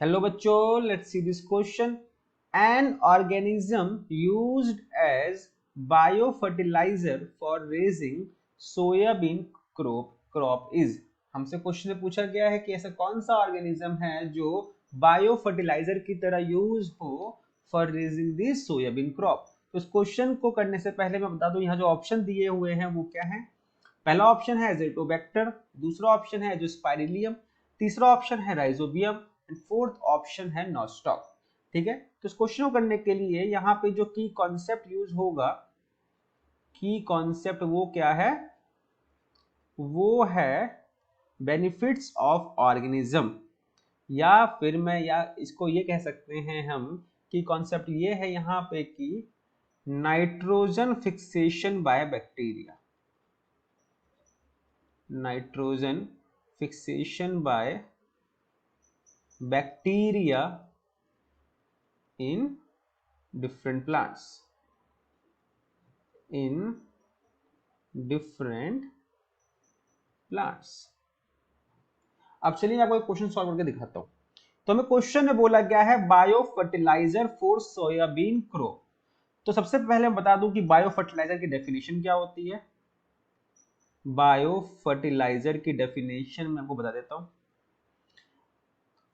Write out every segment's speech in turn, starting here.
Hello बच्चों, let's see this question. An organism used as bio fertilizer for raising soybean crop is. हमसे question में पूछा गया है कि ऐसा कौन सा ऑर्गेनिज्म है जो बायो फर्टिलाइजर की तरह यूज हो for raising the soybean crop. तो इस क्वेश्चन को करने से पहले मैं बता दूं, यहाँ जो ऑप्शन दिए हुए हैं वो क्या है। पहला ऑप्शन है एज़ोटोबैक्टर, दूसरा ऑप्शन है जो स्पाइरिलियम, तीसरा ऑप्शन है राइजोबियम एंड फोर्थ ऑप्शन है नॉस्टॉक। ठीक है, तो इस क्वेश्चन को करने के लिए यहाँ पे जो की कॉन्सेप्ट यूज होगा, की कॉन्सेप्ट वो क्या है, वो है बेनिफिट्स ऑफ ऑर्गेनिज्म, या फिर मैं या इसको ये कह सकते हैं हम कि कॉन्सेप्ट ये है यहाँ पे कि nitrogen fixation by bacteria. Nitrogen fixation by bacteria in different plants, in different plants। अब चलिए मैं आपको एक क्वेश्चन सॉल्व करके दिखाता हूं। तो हमें क्वेश्चन में बोला गया है bio fertilizer for soybean crop. तो सबसे पहले मैं बता दूं कि बायो फर्टिलाइजर की डेफिनेशन क्या होती है। बायो फर्टिलाइजर की डेफिनेशन मैं आपको बता देता हूं।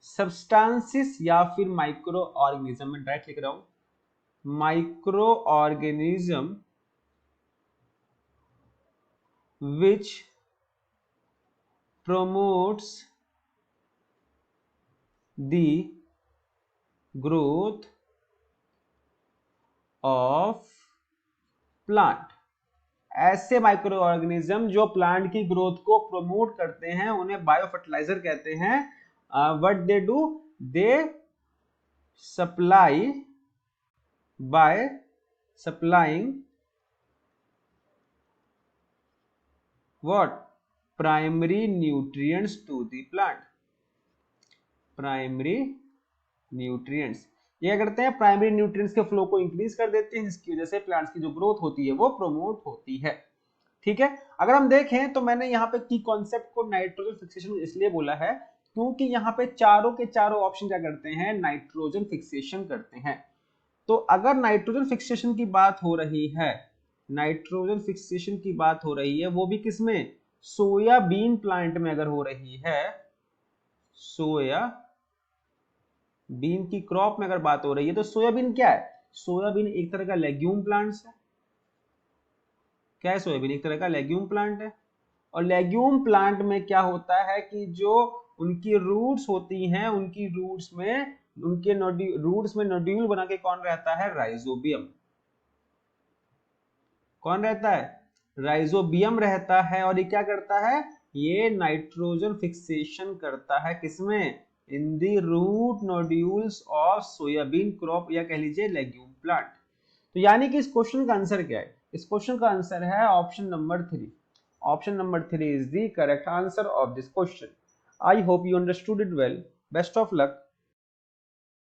सब्सटेंसेस या फिर माइक्रो ऑर्गेनिज्म, में डायरेक्ट लिख रहा हूं, micro organism which promotes the growth of plant। ऐसे माइक्रो ऑर्गेनिज्म जो प्लांट की ग्रोथ को प्रमोट करते हैं उन्हें बायो फर्टिलाइजर कहते हैं। What they do, they supply by supplying what, primary nutrients to the plant. Primary nutrients ये क्या करते हैं, प्राइमरी न्यूट्रिएंट्स के फ्लो को इंक्रीज कर देते हैं, जिसकी वजह से प्लांट्स की जो ग्रोथ होती है वो प्रमोट होती है। ठीक है, अगर हम देखें तो मैंने यहाँ पे की कॉन्सेप्ट को नाइट्रोजन फिक्सेशन इसलिए बोला है क्योंकि यहाँ पे चारों के चारों ऑप्शन क्या करते हैं, नाइट्रोजन फिक्सेशन करते हैं। तो अगर नाइट्रोजन फिक्सेशन की बात हो रही है, नाइट्रोजन फिक्सेशन की बात हो रही है, वो भी किसमें, सोयाबीन प्लांट में अगर हो रही है, सोया बीन की क्रॉप में अगर बात हो रही है, तो सोयाबीन क्या है, सोयाबीन एक तरह का लेग्यूम प्लांट्स है। क्या है, सोयाबीन एक तरह का लेग्यूम प्लांट है। और लेग्यूम प्लांट में क्या होता है कि जो उनकी रूट्स होती हैं, उनकी रूट्स में उनके रूट्स में नोड्यूल बना के कौन रहता है, राइजोबियम। कौन रहता है, राइजोबियम रहता है। और ये क्या करता है, ये नाइट्रोजन फिक्सेशन करता है किसमें, in the root nodules of soybean crop, या कह लीजिए लेग्यूम प्लांट। तो यानी कि इस क्वेश्चन का आंसर क्या है, इस क्वेश्चन का आंसर है option number 3। Option number 3 is the correct answer of this question. I hope you understood it well. Best of luck.